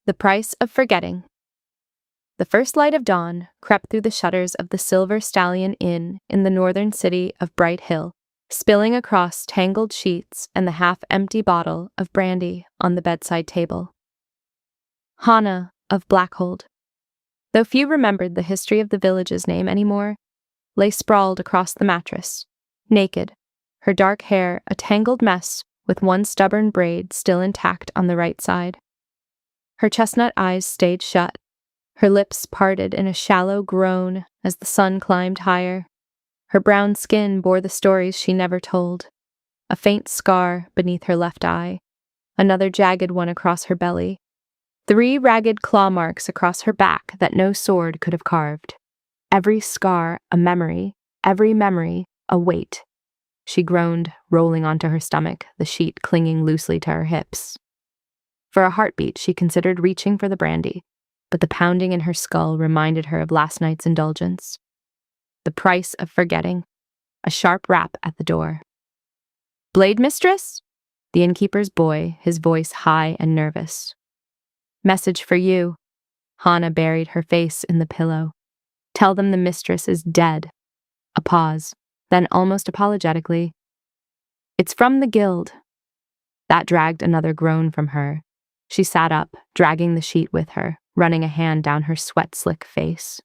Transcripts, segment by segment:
The Price of Forgetting. The first light of dawn crept through the shutters of the Silver Stallion Inn in the northern city of Bright Hill, spilling across tangled sheets and the half-empty bottle of brandy on the bedside table. Hana of Blackhold, though few remembered the history of the village's name anymore, lay sprawled across the mattress, naked, her dark hair a tangled mess with one stubborn braid still intact on the right side. Her chestnut eyes stayed shut, her lips parted in a shallow groan as the sun climbed higher. Her brown skin bore the stories she never told, a faint scar beneath her left eye, another jagged one across her belly, 3 ragged claw marks across her back that no sword could have carved. Every scar a memory, every memory a weight. She groaned, rolling onto her stomach, the sheet clinging loosely to her hips. For a heartbeat, she considered reaching for the brandy, but the pounding in her skull reminded her of last night's indulgence. The price of forgetting. A sharp rap at the door. "Blade mistress?" The innkeeper's boy, his voice high and nervous. "Message for you." Hana buried her face in the pillow. "Tell them the mistress is dead." A pause, then almost apologetically, "It's from the guild." That dragged another groan from her. She sat up, dragging the sheet with her, running a hand down her sweat-slick face.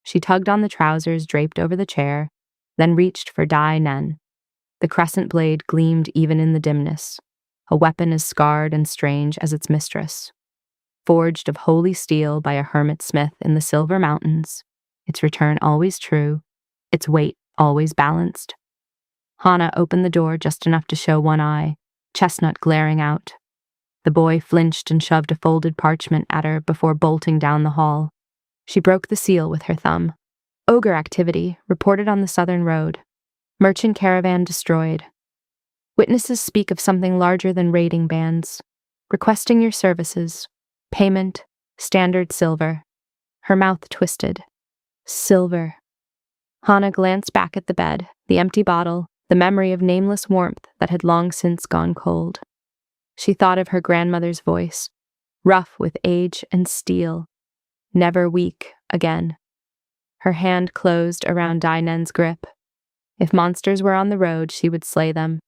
She tugged on the trousers draped over the chair, then reached for Dai Nen. The crescent blade gleamed even in the dimness, a weapon as scarred and strange as its mistress. Forged of holy steel by a hermit smith in the Silver Mountains, its return always true, its weight always balanced. Hana opened the door just enough to show one eye, chestnut glaring out. The boy flinched and shoved a folded parchment at her before bolting down the hall. She broke the seal with her thumb. Ogre activity reported on the southern road. Merchant caravan destroyed. Witnesses speak of something larger than raiding bands. Requesting your services. Payment, standard silver. Her mouth twisted. Silver. Hana glanced back at the bed, the empty bottle, the memory of nameless warmth that had long since gone cold. She thought of her grandmother's voice, rough with age and steel, never weak again. Her hand closed around Dai Nen's grip. If monsters were on the road, she would slay them.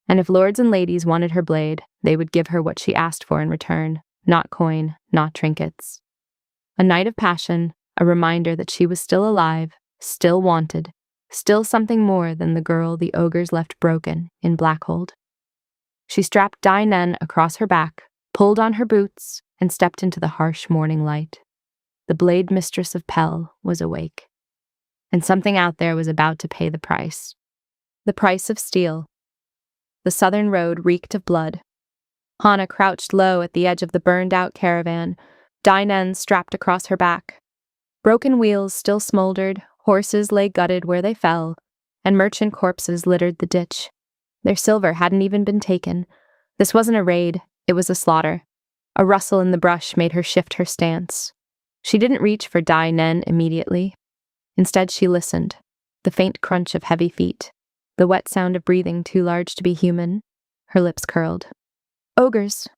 And if lords and ladies wanted her blade, they would give her what she asked for in return, not coin, not trinkets. A night of passion, a reminder that she was still alive, still wanted, still something more than the girl the ogres left broken in Blackhold. She strapped Dai Nen across her back, pulled on her boots, and stepped into the harsh morning light. The blade mistress of Pell was awake. And something out there was about to pay the price. The price of steel. The southern road reeked of blood. Hana crouched low at the edge of the burned-out caravan, Dai Nen strapped across her back. Broken wheels still smoldered, horses lay gutted where they fell, and merchant corpses littered the ditch. Their silver hadn't even been taken. This wasn't a raid, it was a slaughter. A rustle in the brush made her shift her stance. She didn't reach for Dai Nen immediately. Instead, she listened. The faint crunch of heavy feet. The wet sound of breathing too large to be human. Her lips curled. Ogres.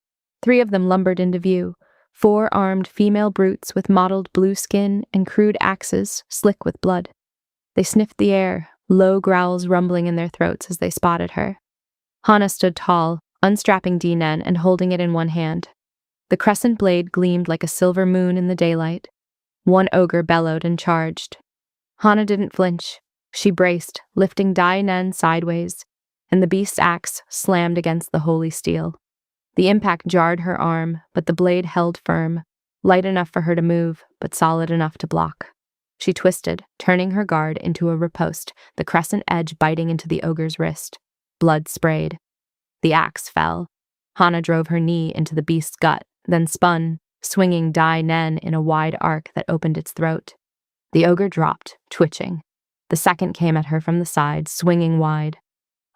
3 of them lumbered into view. 4 armed female brutes with mottled blue skin and crude axes, slick with blood. They sniffed the air, low growls rumbling in their throats as they spotted her. Hana stood tall, unstrapping Dai Nen and holding it in one hand. The crescent blade gleamed like a silver moon in the daylight. One ogre bellowed and charged. Hana didn't flinch. She braced, lifting Dai Nen sideways, and the beast's axe slammed against the holy steel. The impact jarred her arm, but the blade held firm, light enough for her to move, but solid enough to block. She twisted, turning her guard into a riposte, the crescent edge biting into the ogre's wrist. Blood sprayed. The axe fell. Hana drove her knee into the beast's gut, then spun, swinging Dai Nen in a wide arc that opened its throat. The ogre dropped, twitching. The second came at her from the side, swinging wide.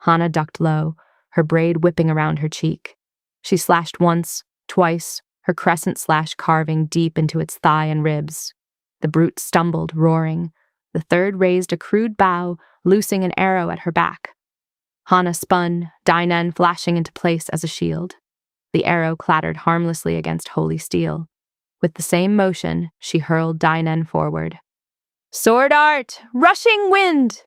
Hana ducked low, her braid whipping around her cheek. She slashed once, twice, her crescent slash carving deep into its thigh and ribs. The brute stumbled, roaring. The third raised a crude bow, loosing an arrow at her back. Hana spun, Dai Nen flashing into place as a shield. The arrow clattered harmlessly against holy steel, With the same motion, she hurled Dainen forward. Sword art! Rushing wind!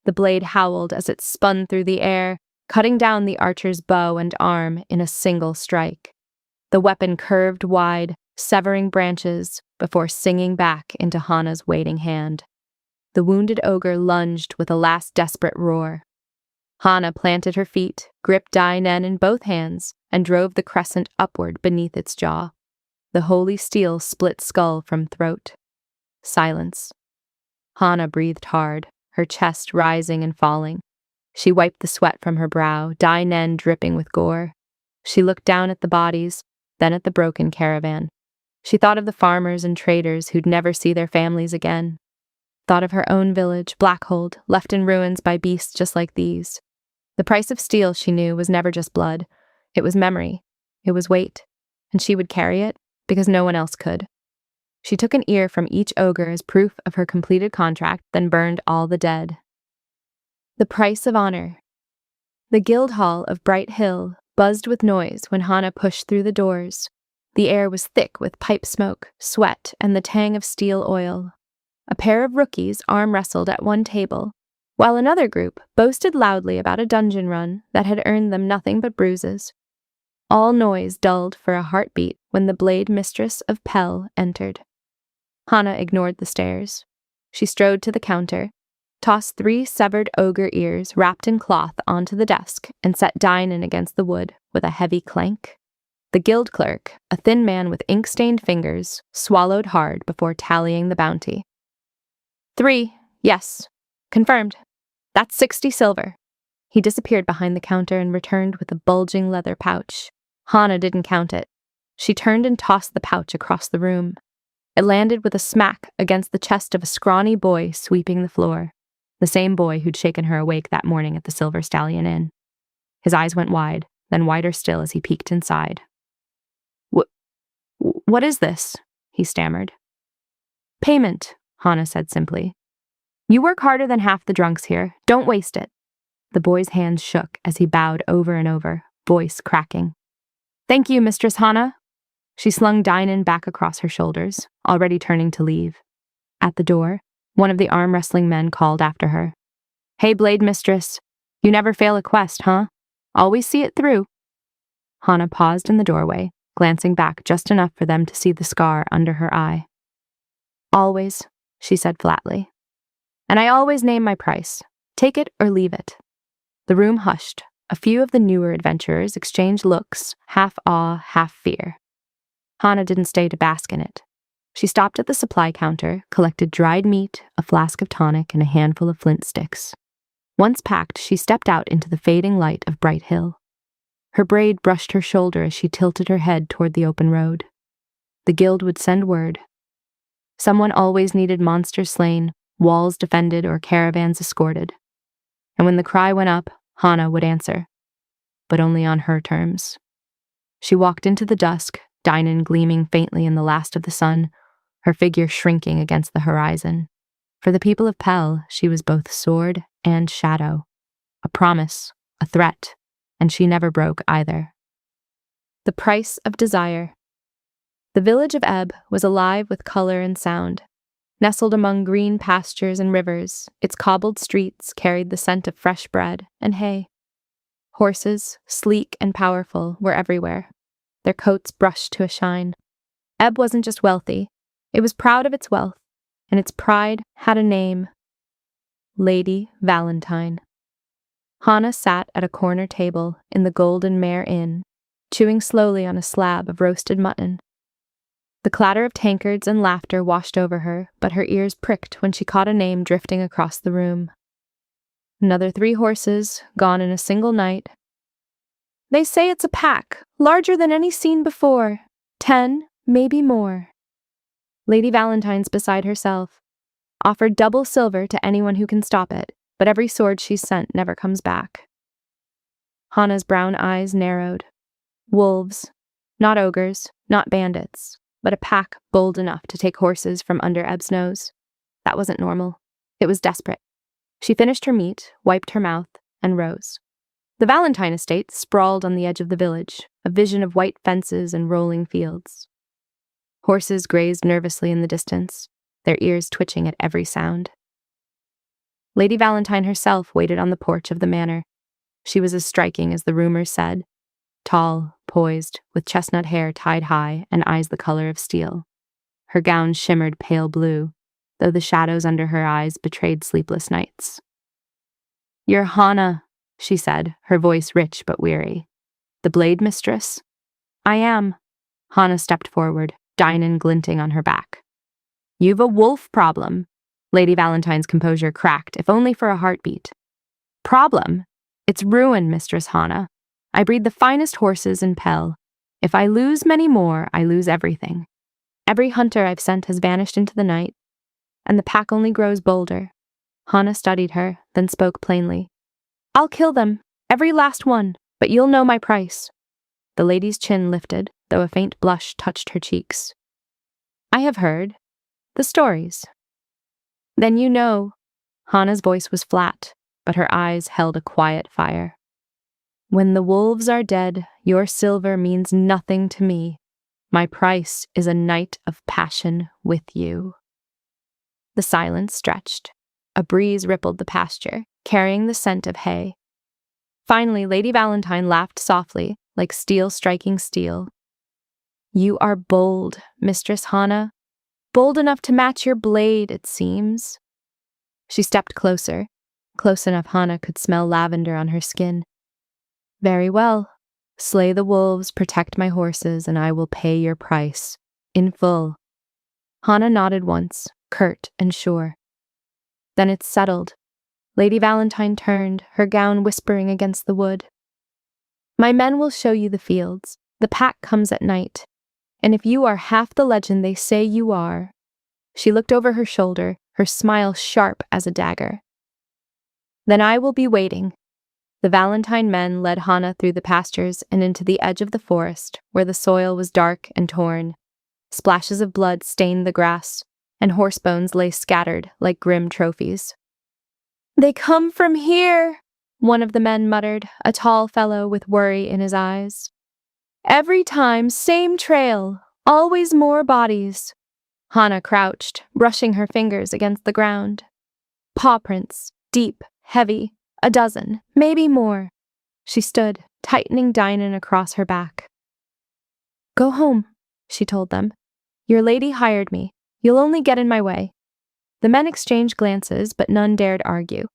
The blade howled as it spun through the air, cutting down the archer's bow and arm in a single strike. The weapon curved wide, severing branches before singing back into Hana's waiting hand. The wounded ogre lunged with a last desperate roar. Hana planted her feet, gripped Dainen in both hands, and drove the crescent upward beneath its jaw. The holy steel split skull from throat. Silence. Hana breathed hard, her chest rising and falling. She wiped the sweat from her brow, Dainen dripping with gore. She looked down at the bodies, then at the broken caravan. She thought of the farmers and traders who'd never see their families again. Thought of her own village, Blackhold, left in ruins by beasts just like these. The price of steel, she knew, was never just blood. It was memory. It was weight. And she would carry it because no one else could. She took an ear from each ogre as proof of her completed contract, then burned all the dead. The price of honor. The guild hall of Bright Hill buzzed with noise when Hana pushed through the doors. The air was thick with pipe smoke, sweat, and the tang of steel oil. A pair of rookies arm-wrestled at one table, while another group boasted loudly about a dungeon run that had earned them nothing but bruises. All noise dulled for a heartbeat when the blade mistress of Pell entered. Hana ignored the stares. She strode to the counter, tossed 3 severed ogre ears wrapped in cloth onto the desk, and set Dainen against the wood with a heavy clank. The guild clerk, a thin man with ink-stained fingers, swallowed hard before tallying the bounty. 3, yes, confirmed. That's 60 silver. He disappeared behind the counter and returned with a bulging leather pouch. Hana didn't count it. She turned and tossed the pouch across the room. It landed with a smack against the chest of a scrawny boy sweeping the floor, the same boy who'd shaken her awake that morning at the Silver Stallion Inn. His eyes went wide, then wider still as he peeked inside. What is this? He stammered. Payment, Hana said simply. You work harder than half the drunks here. Don't waste it. The boy's hands shook as he bowed over and over, voice cracking. Thank you, Mistress Hana. She slung Dainen back across her shoulders, already turning to leave. At the door, one of the arm-wrestling men called after her. Hey, Blade Mistress. You never fail a quest, huh? Always see it through. Hana paused in the doorway, glancing back just enough for them to see the scar under her eye. Always, she said flatly. And I always name my price. Take it or leave it. The room hushed. A few of the newer adventurers exchanged looks, half awe, half fear. Hana didn't stay to bask in it. She stopped at the supply counter, collected dried meat, a flask of tonic, and a handful of flint sticks. Once packed, she stepped out into the fading light of Bright Hill. Her braid brushed her shoulder as she tilted her head toward the open road. The guild would send word. Someone always needed monsters slain, walls defended, or caravans escorted. And when the cry went up, Hana would answer, but only on her terms. She walked into the dusk, Dainen gleaming faintly in the last of the sun, her figure shrinking against the horizon. For the people of Pell, she was both sword and shadow, a promise, a threat, and she never broke either. The price of desire. The village of Ebb was alive with color and sound. Nestled among green pastures and rivers, its cobbled streets carried the scent of fresh bread and hay. Horses, sleek and powerful, were everywhere, their coats brushed to a shine. Ebb wasn't just wealthy, it was proud of its wealth, and its pride had a name. Lady Valentine. Hana sat at a corner table in the Golden Mare Inn, chewing slowly on a slab of roasted mutton. The clatter of tankards and laughter washed over her, but her ears pricked when she caught a name drifting across the room. Another 3 horses, gone in a single night. They say it's a pack, larger than any seen before. 10, maybe more. Lady Valentine's beside herself. Offered double silver to anyone who can stop it, but every sword she's sent never comes back. Hana's brown eyes narrowed. Wolves. Not ogres, not bandits, but a pack bold enough to take horses from under Ebb's nose. That wasn't normal. It was desperate. She finished her meat, wiped her mouth, and rose. The Valentine estate sprawled on the edge of the village, a vision of white fences and rolling fields. Horses grazed nervously in the distance, their ears twitching at every sound. Lady Valentine herself waited on the porch of the manor. She was as striking as the rumors said, tall, poised, with chestnut hair tied high and eyes the color of steel. Her gown shimmered pale blue, though the shadows under her eyes betrayed sleepless nights. "You're Hana," she said, her voice rich but weary. "The blade mistress?" "I am." Hana stepped forward, Dynan glinting on her back. "You've a wolf problem." Lady Valentine's composure cracked, if only for a heartbeat. "Problem? It's ruin, Mistress Hana. I breed the finest horses in Pell. If I lose many more, I lose everything. Every hunter I've sent has vanished into the night, and the pack only grows bolder." Hana studied her, then spoke plainly. "I'll kill them, every last one, but you'll know my price." The lady's chin lifted, though a faint blush touched her cheeks. "I have heard the stories." "Then you know." Hana's voice was flat, but her eyes held a quiet fire. "When the wolves are dead, your silver means nothing to me. My price is a night of passion with you." The silence stretched. A breeze rippled the pasture, carrying the scent of hay. Finally, Lady Valentine laughed softly, like steel striking steel. "You are bold, Mistress Hana. Bold enough to match your blade, it seems." She stepped closer, close enough Hana could smell lavender on her skin. "Very well. Slay the wolves, protect my horses, and I will pay your price. In full." Hana nodded once, curt and sure. "Then it's settled." Lady Valentine turned, her gown whispering against the wood. "My men will show you the fields. The pack comes at night. And if you are half the legend they say you are—" She looked over her shoulder, her smile sharp as a dagger. "Then I will be waiting." The Valentine men led Hana through the pastures and into the edge of the forest, where the soil was dark and torn. Splashes of blood stained the grass, and horse bones lay scattered like grim trophies. "They come from here," one of the men muttered, a tall fellow with worry in his eyes. "Every time, same trail, always more bodies." Hana crouched, brushing her fingers against the ground. Paw prints, deep, heavy, a dozen, maybe more. She stood, tightening Dynan across her back. "Go home," she told them. "Your lady hired me. You'll only get in my way." The men exchanged glances, but none dared argue.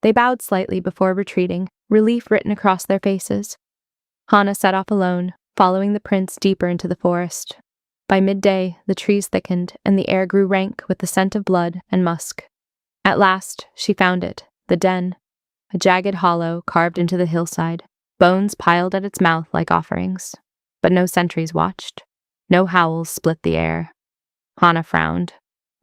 They bowed slightly before retreating, relief written across their faces. Hana set off alone, following the prince deeper into the forest. By midday, the trees thickened, and the air grew rank with the scent of blood and musk. At last, she found it, the den, a jagged hollow carved into the hillside, bones piled at its mouth like offerings. But no sentries watched. No howls split the air. Hana frowned.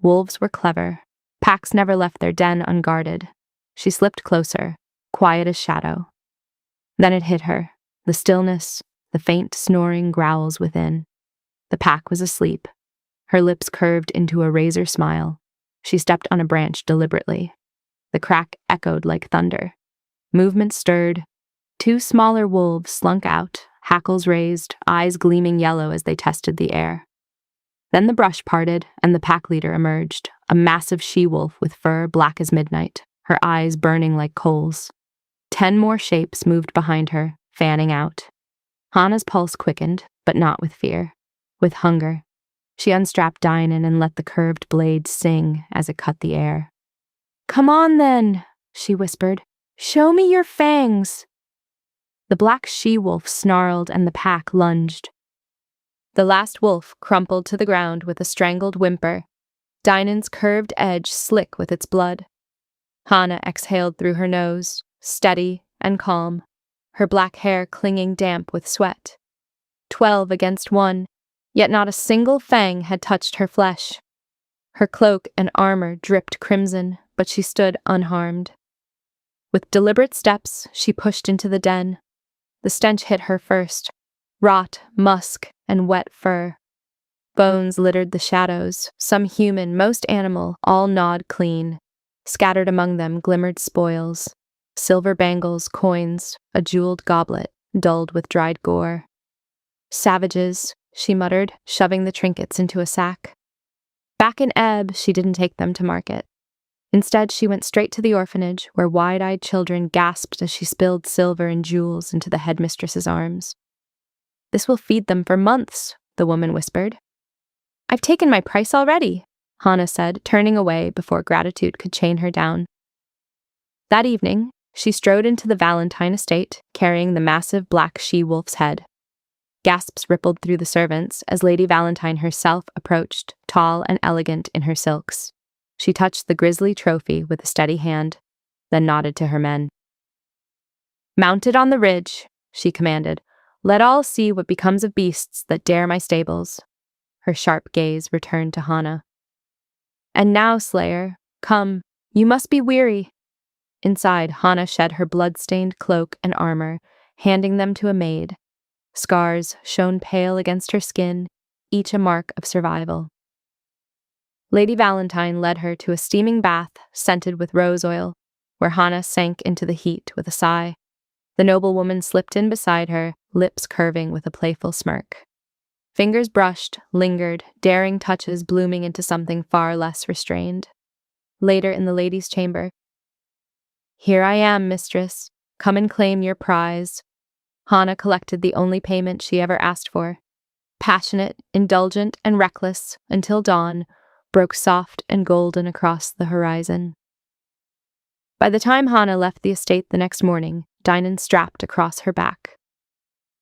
Wolves were clever. Packs never left their den unguarded. She slipped closer, quiet as shadow. Then it hit her, the stillness, the faint snoring growls within. The pack was asleep. Her lips curved into a razor smile. She stepped on a branch deliberately. The crack echoed like thunder. Movement stirred. Two smaller wolves slunk out, hackles raised, eyes gleaming yellow as they tested the air. Then the brush parted, and the pack leader emerged, a massive she-wolf with fur black as midnight, her eyes burning like coals. 10 more shapes moved behind her, fanning out. Hana's pulse quickened, but not with fear. With hunger. She unstrapped Dynan and let the curved blade sing as it cut the air. "Come on, then," she whispered. "Show me your fangs." The black she-wolf snarled and the pack lunged. The last wolf crumpled to the ground with a strangled whimper, Dynan's curved edge slick with its blood. Hana exhaled through her nose, steady and calm, her black hair clinging damp with sweat. 12 against 1, yet not a single fang had touched her flesh. Her cloak and armor dripped crimson, but she stood unharmed. With deliberate steps, she pushed into the den. The stench hit her first, rot, musk, and wet fur. Bones littered the shadows, some human, most animal, all gnawed clean. Scattered among them glimmered spoils, silver bangles, coins, a jeweled goblet, dulled with dried gore. Savages, she muttered, shoving the trinkets into a sack. Back in Ebb, she didn't take them to market. Instead, she went straight to the orphanage, where wide-eyed children gasped as she spilled silver and jewels into the headmistress's arms. "This will feed them for months," the woman whispered. "I've taken my price already," Hana said, turning away before gratitude could chain her down. That evening, she strode into the Valentine estate, carrying the massive black she-wolf's head. Gasps rippled through the servants as Lady Valentine herself approached, tall and elegant in her silks. She touched the grisly trophy with a steady hand, then nodded to her men. "Mount it on the ridge," she commanded. "Let all see what becomes of beasts that dare my stables." Her sharp gaze returned to Hana. "And now, Slayer, come, you must be weary." Inside, Hana shed her blood-stained cloak and armor, handing them to a maid. Scars shone pale against her skin, each a mark of survival. Lady Valentine led her to a steaming bath scented with rose oil, where Hana sank into the heat with a sigh. The noblewoman slipped in beside her, lips curving with a playful smirk. Fingers brushed, lingered, daring touches blooming into something far less restrained. Later in the ladies' chamber, "Here I am, mistress. Come and claim your prize." Hana collected the only payment she ever asked for. Passionate, indulgent, and reckless, until dawn broke soft and golden across the horizon. By the time Hana left the estate the next morning, Dynan strapped across her back.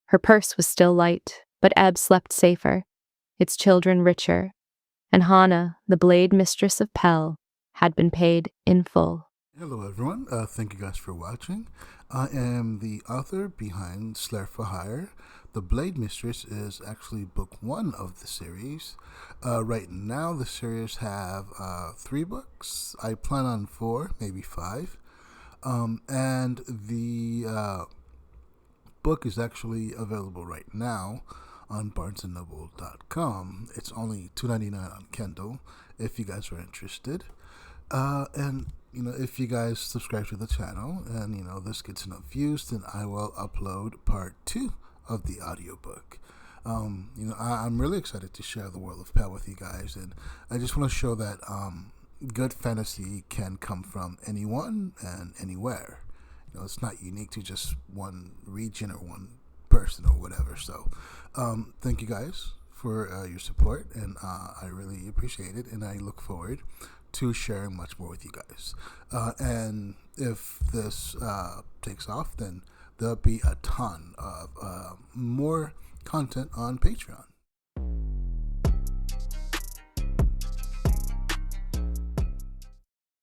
Her purse was still light, but Ebb slept safer, its children richer, and Hana, the blade mistress of Pell, had been paid in full. Hello everyone, thank you guys for watching. I am the author behind Slayer for Hire. The Blade Mistress is actually book 1 of the series. Right now the series have 3 books. I plan on 4, maybe 5. And the book is actually available right now on barnesandnoble.com. It's only $2.99 on Kindle if you guys are interested. And if you guys subscribe to the channel and this gets enough views, then I will upload part 2 of the audiobook. I'm really excited to share the world of Pell with you guys, and I just want to show that good fantasy can come from anyone and anywhere. It's not unique to just one region or one person or whatever. So thank you guys for your support, and I really appreciate it, and I look forward to sharing much more with you guys. And if this takes off, then there'll be a ton of more content on Patreon.